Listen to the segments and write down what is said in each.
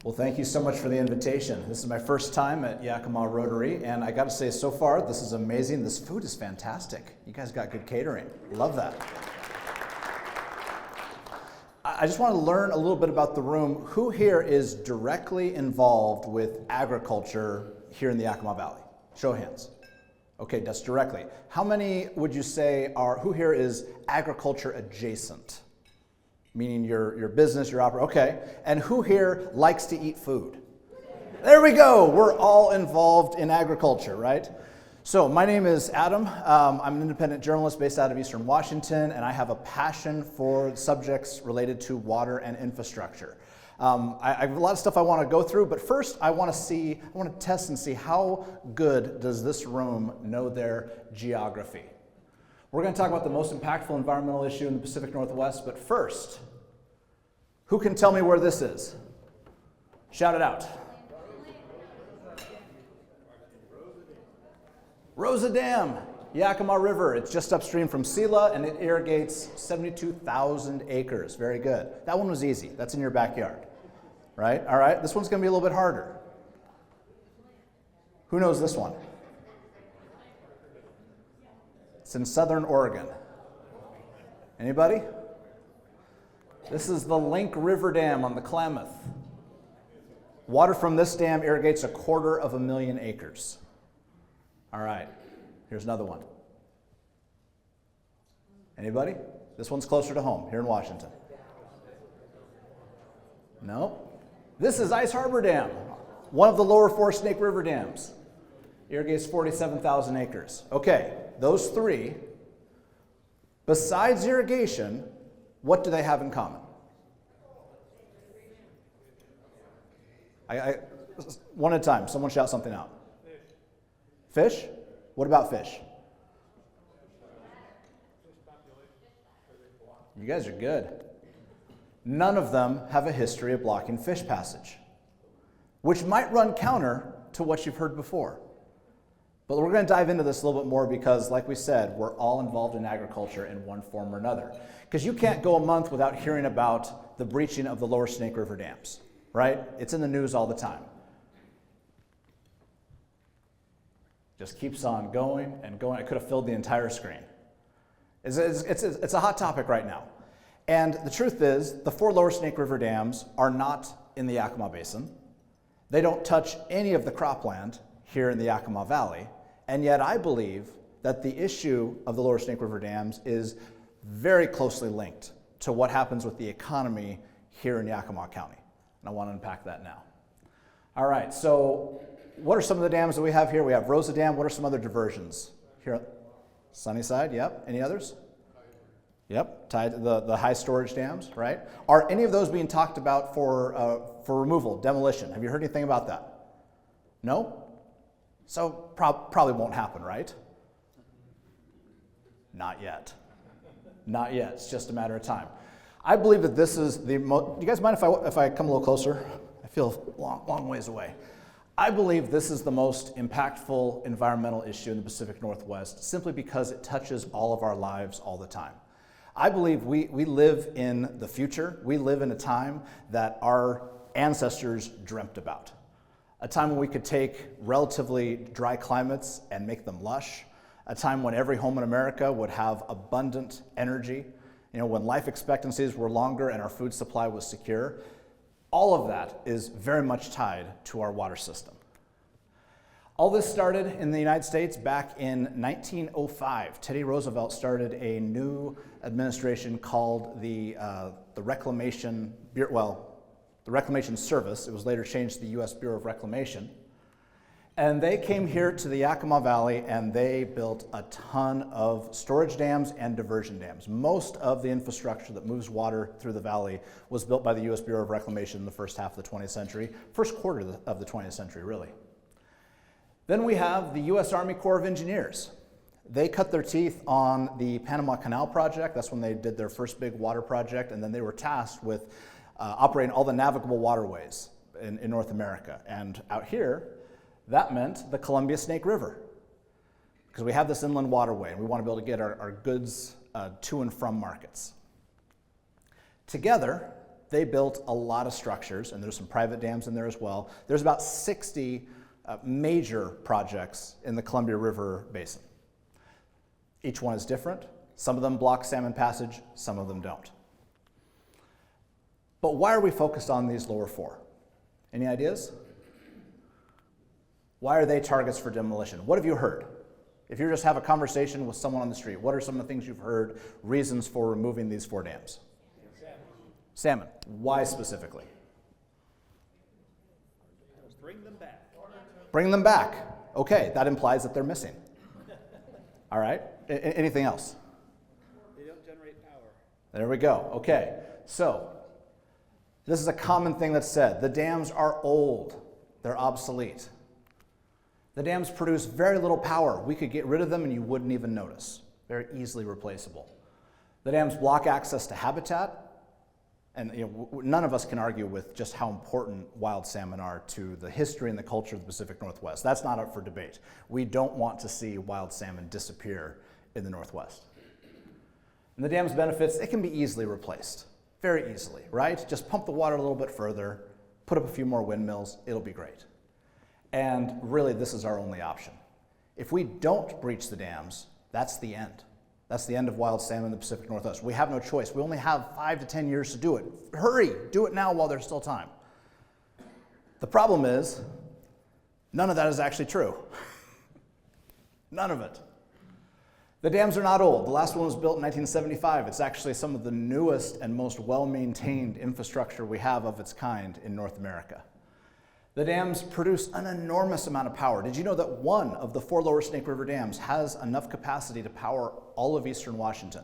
Well, thank you so much for the invitation. This is my first time at Yakima Rotary, and I got to say, so far, this is amazing. This food is fantastic. You guys got good catering. Love that. I just want to learn a little bit about the room. Who here is directly involved with agriculture here in the Yakima Valley? Show of hands. Okay, that's directly. How many would you say who here is agriculture adjacent? Meaning your business, your operation. Okay, and who here likes to eat food? There we go. We're all involved in agriculture, right? So my name is Adam. I'm an independent journalist based out of Eastern Washington, and I have a passion for subjects related to water and infrastructure. I have a lot of stuff I want to go through, but first I want to test and see how good does this room know their geography. We're going to talk about the most impactful environmental issue in the Pacific Northwest, but first, who can tell me where this is? Shout it out. Rosa Dam, Yakima River. It's just upstream from Sela, and it irrigates 72,000 acres. Very good. That one was easy. That's in your backyard, right? All right, this one's going to be a little bit harder. Who knows this one? It's in southern Oregon. Anybody? This is the Link River Dam on the Klamath. Water from this dam irrigates 250,000 acres. All right, here's another one. Anybody? This one's closer to home, here in Washington. No? This is Ice Harbor Dam, one of the lower four Snake River dams. Irrigates 47,000 acres. Okay, those three, besides irrigation, what do they have in common? One at a time, someone shout something out. Fish? What about fish? You guys are good. None of them have a history of blocking fish passage, which might run counter to what you've heard before. But we're going to dive into this a little bit more because, like we said, we're all involved in agriculture in one form or another. Because you can't go a month without hearing about the breaching of the lower Snake River dams, right? It's in the news all the time. Just keeps on going and going. I could have filled the entire screen. It's a hot topic right now. And the truth is, the 4 lower Snake River dams are not in the Yakima Basin. They don't touch any of the cropland here in the Yakima Valley. And yet I believe that the issue of the lower Snake River dams is very closely linked to what happens with the economy here in Yakima County. And I want to unpack that now. All right, so what are some of the dams that we have here? We have Rosa Dam. What are some other diversions? Here, Sunnyside, yep. Any others? Yep, tied to the high storage dams, right? Are any of those being talked about for removal, demolition? Have you heard anything about that? No? So probably won't happen, right? Not yet. Not yet. It's just a matter of time. I believe that this is the most. Do you guys mind if I come a little closer? I feel long ways away. I believe this is the most impactful environmental issue in the Pacific Northwest simply because it touches all of our lives all the time. I believe we live in the future. We live in a time that our ancestors dreamt about. A time when we could take relatively dry climates and make them lush. A time when every home in America would have abundant energy. You know, when life expectancies were longer and our food supply was secure. All of that is very much tied to our water system. All this started in the United States back in 1905. Teddy Roosevelt started a new administration called the Reclamation Bureau, the Reclamation Service. It was later changed to the U.S. Bureau of Reclamation. And they came here to the Yakima Valley and they built a ton of storage dams and diversion dams. Most of the infrastructure that moves water through the valley was built by the U.S. Bureau of Reclamation in the first half of the 20th century, first quarter of the 20th century, really. Then we have the U.S. Army Corps of Engineers. They cut their teeth on the Panama Canal project. That's when they did their first big water project, and then they were tasked with operating all the navigable waterways in North America. And out here, that meant the Columbia Snake River, because we have this inland waterway, and we want to be able to get our goods to and from markets. Together, they built a lot of structures, and there's some private dams in there as well. There's about 60 major projects in the Columbia River Basin. Each one is different. Some of them block salmon passage, some of them don't. But why are we focused on these lower four? Any ideas? Why are they targets for demolition? What have you heard? If you just have a conversation with someone on the street, what are some of the things you've heard, reasons for removing these 4 dams? Salmon. Why specifically? Bring them back. Bring them back. Okay, that implies that they're missing. All right. Anything else? They don't generate power. There we go. Okay. So, this is a common thing that's said. The dams are old. They're obsolete. The dams produce very little power. We could get rid of them and you wouldn't even notice. Very easily replaceable. The dams block access to habitat. And none of us can argue with just how important wild salmon are to the history and the culture of the Pacific Northwest. That's not up for debate. We don't want to see wild salmon disappear in the Northwest. And the dam's benefits, it can be easily replaced. Very easily, right? Just pump the water a little bit further, put up a few more windmills, it'll be great. And really, this is our only option. If we don't breach the dams, that's the end. That's the end of wild salmon in the Pacific Northwest. We have no choice. We only have 5 to 10 years to do it. Hurry, do it now while there's still time. The problem is, none of that is actually true. None of it. The dams are not old. The last one was built in 1975. It's actually some of the newest and most well-maintained infrastructure we have of its kind in North America. The dams produce an enormous amount of power. Did you know that one of the 4 lower Snake River dams has enough capacity to power all of eastern Washington?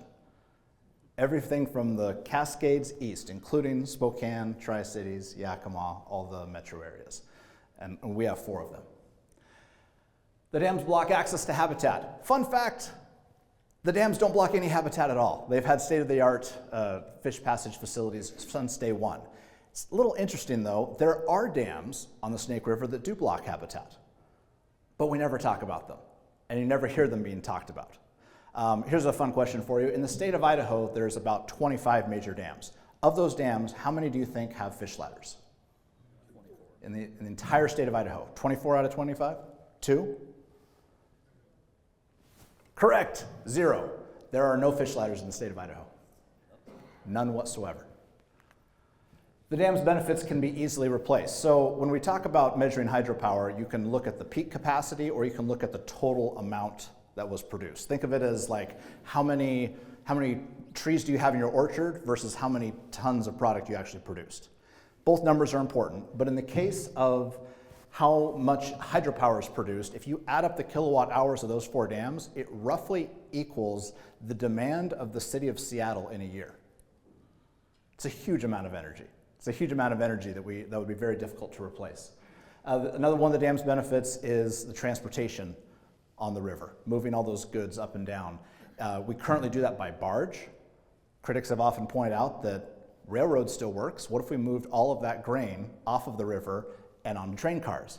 Everything from the Cascades east, including Spokane, Tri-Cities, Yakima, all the metro areas. And we have 4 of them. The dams block access to habitat. Fun fact, the dams don't block any habitat at all. They've had state-of-the-art fish passage facilities since day one. It's a little interesting, though. There are dams on the Snake River that do block habitat, but we never talk about them, and you never hear them being talked about. Here's a fun question for you. In the state of Idaho, there's about 25 major dams. Of those dams, how many do you think have fish ladders? 24. In the entire state of Idaho, 24 out of 25? 2? Correct, 0. There are no fish ladders in the state of Idaho. None whatsoever. The dam's benefits can be easily replaced. So when we talk about measuring hydropower, you can look at the peak capacity or you can look at the total amount that was produced. Think of it as like how many trees do you have in your orchard versus how many tons of product you actually produced. Both numbers are important, but in the case of how much hydropower is produced, if you add up the kilowatt hours of those 4 dams, it roughly equals the demand of the city of Seattle in a year. It's a huge amount of energy. It's a huge amount of energy that would be very difficult to replace. Another one of the dam's benefits is the transportation on the river, moving all those goods up and down. We currently do that by barge. Critics have often pointed out that railroad still works. What if we moved all of that grain off of the river and on train cars?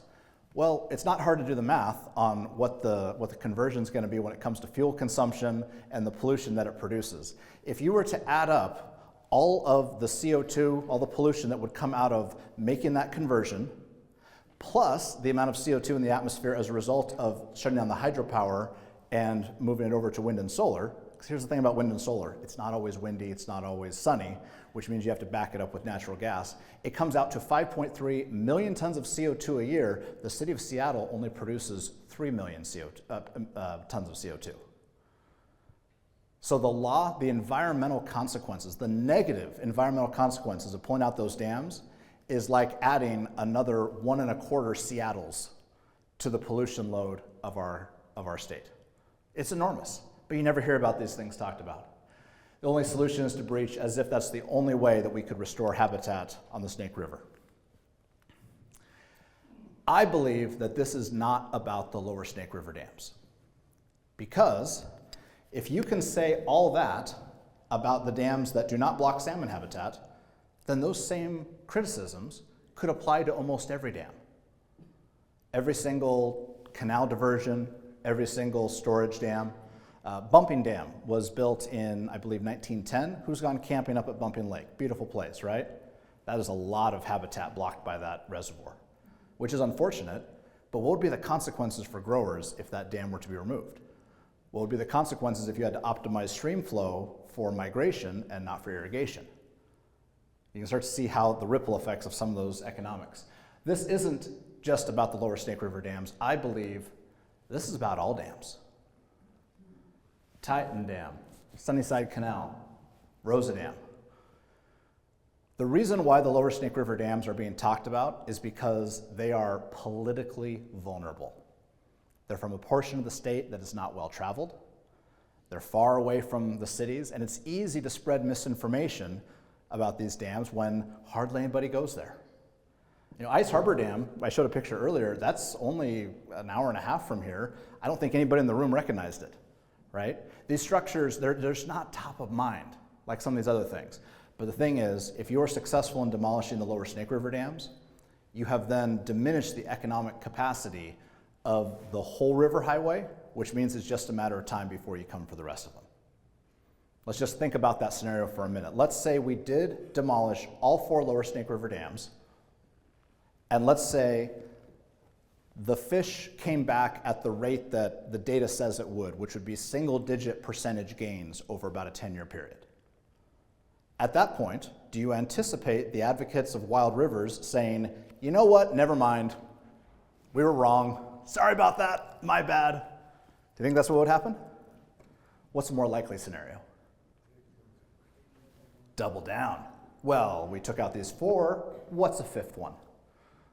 Well, it's not hard to do the math on what the conversion is going to be when it comes to fuel consumption and the pollution that it produces. If you were to add up all of the CO2, all the pollution that would come out of making that conversion, plus the amount of CO2 in the atmosphere as a result of shutting down the hydropower and moving it over to wind and solar. Because here's the thing about wind and solar. It's not always windy, it's not always sunny, which means you have to back it up with natural gas. It comes out to 5.3 million tons of CO2 a year. The city of Seattle only produces 3 million tons of CO2. So the environmental consequences, the negative environmental consequences of pulling out those dams is like adding another 1.25 Seattles to the pollution load of our state. It's enormous, but you never hear about these things talked about. The only solution is to breach, as if that's the only way that we could restore habitat on the Snake River. I believe that this is not about the lower Snake River dams, because if you can say all that about the dams that do not block salmon habitat, then those same criticisms could apply to almost every dam. Every single canal diversion, every single storage dam. Bumping Dam was built in, I believe, 1910. Who's gone camping up at Bumping Lake? Beautiful place, right? That is a lot of habitat blocked by that reservoir, which is unfortunate, but what would be the consequences for growers if that dam were to be removed? What would be the consequences if you had to optimize stream flow for migration and not for irrigation? You can start to see how the ripple effects of some of those economics. This isn't just about the lower Snake River dams. I believe this is about all dams. Titan Dam, Sunnyside Canal, Rosa Dam. The reason why the lower Snake River dams are being talked about is because they are politically vulnerable. They're from a portion of the state that is not well traveled. They're far away from the cities, and it's easy to spread misinformation about these dams when hardly anybody goes there. You know, Ice Harbor Dam, I showed a picture earlier, that's only an hour and a half from here. I don't think anybody in the room recognized it, right? These structures, they're just not top of mind like some of these other things. But the thing is, if you're successful in demolishing the lower Snake River dams, you have then diminished the economic capacity of the whole river highway, which means it's just a matter of time before you come for the rest of them. Let's just think about that scenario for a minute. Let's say we did demolish all 4 lower Snake River dams, and let's say the fish came back at the rate that the data says it would, which would be single-digit percentage gains over about a 10-year period. At that point, do you anticipate the advocates of wild rivers saying, you know what, never mind, we were wrong, sorry about that, my bad? Do you think that's what would happen? What's a more likely scenario? Double down. Well, we took out these 4, what's a 5th one?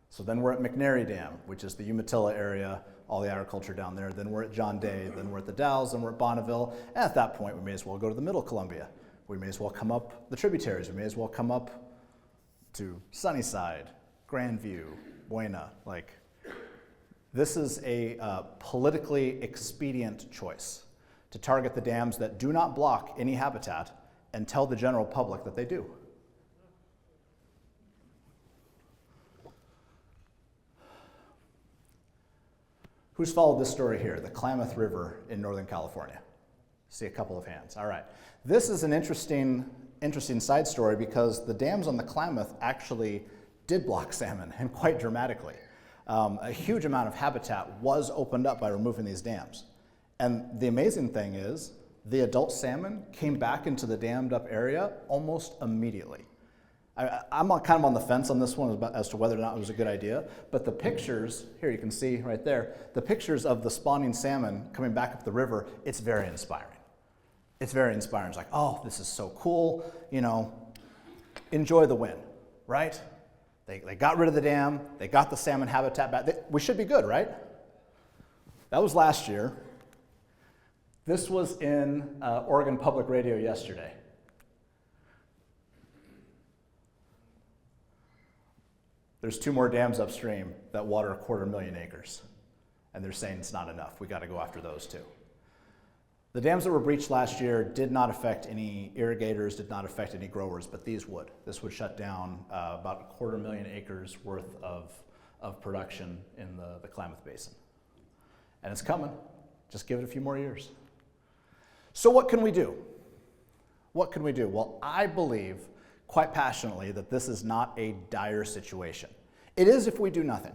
So then we're at McNary Dam, which is the Umatilla area, all the agriculture down there. Then we're at John Day, then we're at the Dalles, then we're at Bonneville. And at that point, we may as well go to the Middle Columbia. We may as well come up the tributaries. We may as well come up to Sunnyside, Grandview, Buena. Like, this is a politically expedient choice to target the dams that do not block any habitat and tell the general public that they do. Who's followed this story here? The Klamath River in Northern California. See a couple of hands. All right. This is an interesting side story because the dams on the Klamath actually did block salmon, and quite dramatically. A huge amount of habitat was opened up by removing these dams. And the amazing thing is, the adult salmon came back into the dammed up area almost immediately. I'm kind of on the fence on this one as to whether or not it was a good idea, but the pictures, here you can see right there, the pictures of the spawning salmon coming back up the river, it's very inspiring. It's very inspiring. It's like, oh, this is so cool, you know, enjoy the win, right? They got rid of the dam, they got the salmon habitat back. We should be good, right? That was last year. This was in Oregon Public Radio yesterday. There's 2 more dams upstream that water 250,000 acres. And they're saying it's not enough. We got to go after those too. The dams that were breached last year did not affect any irrigators, did not affect any growers, but these would. This would shut down about 250,000 acres worth of production in the Klamath Basin. And it's coming. Just give it a few more years. So what can we do? What can we do? Well, I believe quite passionately that this is not a dire situation. It is if we do nothing.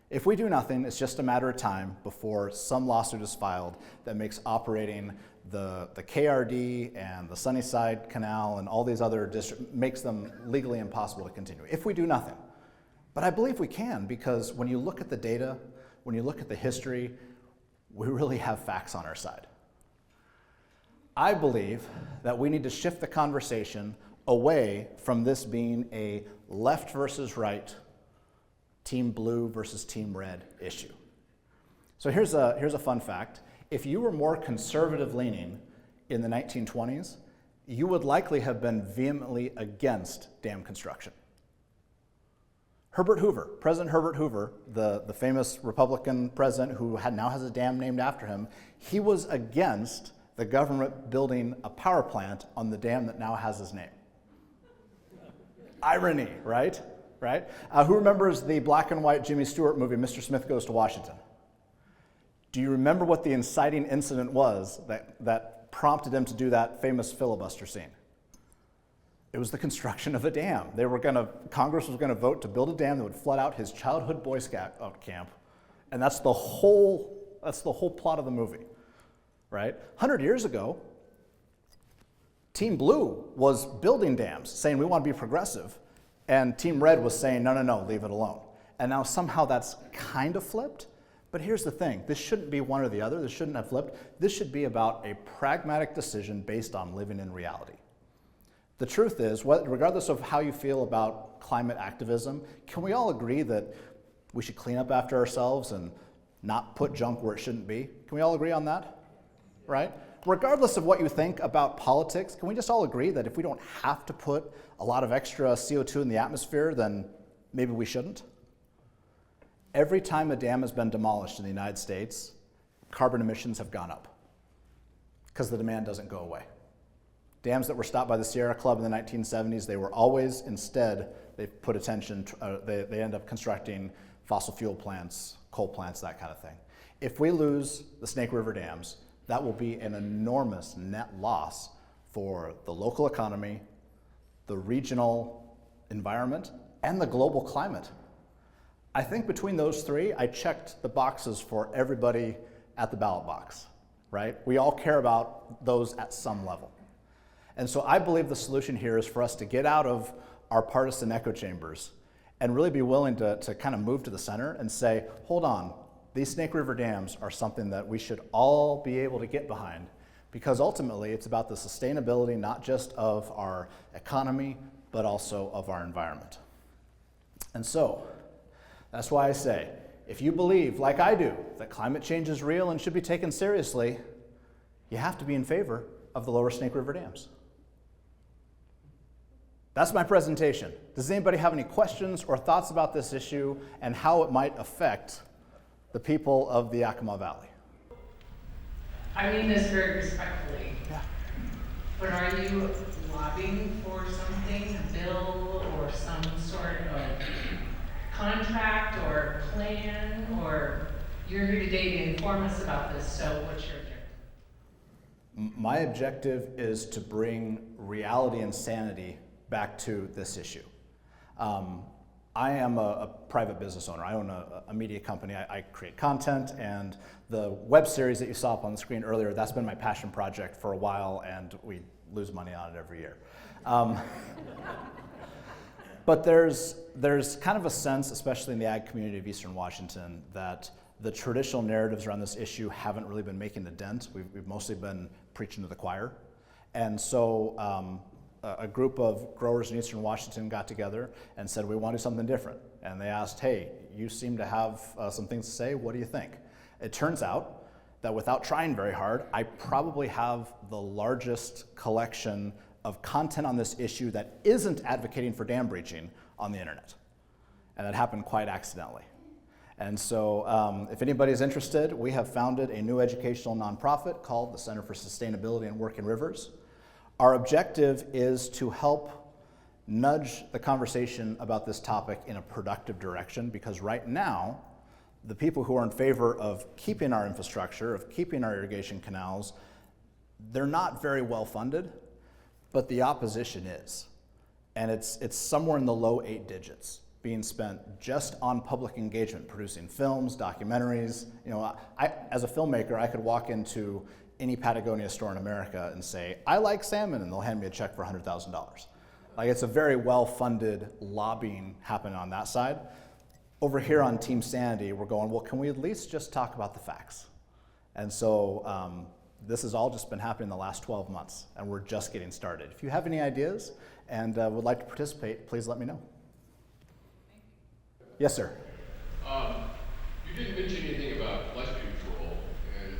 If we do nothing, it's just a matter of time before some lawsuit is filed that makes operating the KRD and the Sunnyside Canal and all these other districts, makes them legally impossible to continue, if we do nothing. But I believe we can, because when you look at the data, when you look at the history, we really have facts on our side. I believe that we need to shift the conversation away from this being a left versus right, team blue versus team red issue. So here's a fun fact. If you were more conservative leaning in the 1920s, you would likely have been vehemently against dam construction. Herbert Hoover, President Herbert Hoover, the famous Republican president who now has a dam named after him, he was against the government building a power plant on the dam that now has his name. Irony, right? Right? Who remembers the black and white Jimmy Stewart movie, Mr. Smith Goes to Washington? Do you remember what the inciting incident was that prompted him to do that famous filibuster scene? It was the construction of a dam. Congress was gonna vote to build a dam that would flood out his childhood Boy Scout camp, and that's the whole plot of the movie, right? 100 years ago, Team Blue was building dams, saying we want to be progressive, and Team Red was saying, no, leave it alone. And now somehow that's kind of flipped, but here's the thing. This shouldn't be one or the other. This shouldn't have flipped. This should be about a pragmatic decision based on living in reality. The truth is, regardless of how you feel about climate activism, can we all agree that we should clean up after ourselves and not put junk where it shouldn't be? Can we all agree on that? Right? Regardless of what you think about politics, can we just all agree that if we don't have to put a lot of extra CO2 in the atmosphere, then maybe we shouldn't? Every time a dam has been demolished in the United States, carbon emissions have gone up because the demand doesn't go away. Dams that were stopped by the Sierra Club in the 1970s, they were always, instead, they end up constructing fossil fuel plants, coal plants, that kind of thing. If we lose the Snake River dams, that will be an enormous net loss for the local economy, the regional environment, and the global climate. I think between those three, I checked the boxes for everybody at the ballot box, right? We all care about those at some level. And so I believe the solution here is for us to get out of our partisan echo chambers and really be willing to kind of move to the center and say, hold on, these Snake River dams are something that we should all be able to get behind, because ultimately it's about the sustainability not just of our economy, but also of our environment. And so that's why I say, if you believe, like I do, that climate change is real and should be taken seriously, you have to be in favor of the lower Snake River dams. That's my presentation. Does anybody have any questions or thoughts about this issue and how it might affect the people of the Yakima Valley? I mean this very respectfully. Yeah. But are you lobbying for something, a bill or some sort of contract or plan, or you're here today to inform us about this, so what's your objective? My objective is to bring reality and sanity back to this issue. I am a private business owner. I own a media company. I create content, and the web series that you saw up on the screen earlier, that's been my passion project for a while, and we lose money on it every year. But there's kind of a sense, especially in the ag community of Eastern Washington, that the traditional narratives around this issue haven't really been making a dent. We've mostly been preaching to the choir. And so a group of growers in Eastern Washington got together and said, we want to do something different. And they asked, hey, you seem to have some things to say, what do you think? It turns out that without trying very hard, I probably have the largest collection of content on this issue that isn't advocating for dam breaching on the internet. And that happened quite accidentally. And so if anybody's interested, we have founded a new educational nonprofit called the Center for Sustainability and Work in Rivers. Our objective is to help nudge the conversation about this topic in a productive direction, because right now, the people who are in favor of keeping our infrastructure, of keeping our irrigation canals, they're not very well funded, but the opposition is. And it's somewhere in the low 8 digits being spent just on public engagement, producing films, documentaries. You know, as a filmmaker, I could walk into any Patagonia store in America and say, I like salmon, and they'll hand me a check for $100,000. Like, it's a very well-funded lobbying happening on that side. Over here on Team Sanity, we're going, well, can we at least just talk about the facts? And so this has all just been happening the last 12 months, and we're just getting started. If you have any ideas and would like to participate, please let me know. Yes, sir. You didn't mention anything about flood control, and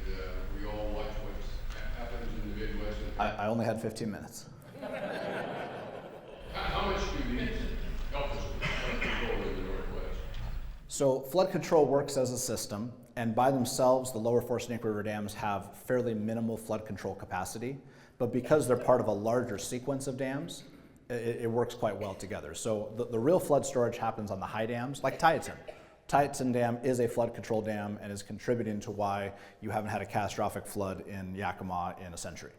we all watch what happens in the Midwest. I only had 15 minutes. How much do these help us with flood control in the Northwest? So flood control works as a system, and by themselves, the lower 4 Snake River dams have fairly minimal flood control capacity, but because they're part of a larger sequence of dams, it works quite well together. So the real flood storage happens on the high dams, like Tieton, Tietson Dam is a flood control dam and is contributing to why you haven't had a catastrophic flood in Yakima in a century.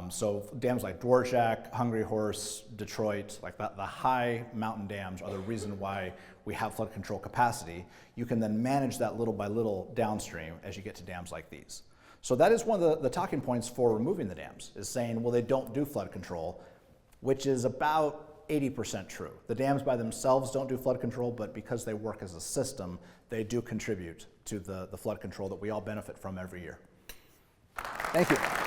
So dams like Dvorak, Hungry Horse, Detroit, like that, the high mountain dams are the reason why we have flood control capacity. You can then manage that little by little downstream as you get to dams like these. So that is one of the talking points for removing the dams, is saying, well, they don't do flood control, which is about 80% true. The dams by themselves don't do flood control, but because they work as a system, they do contribute to the flood control that we all benefit from every year. Thank you.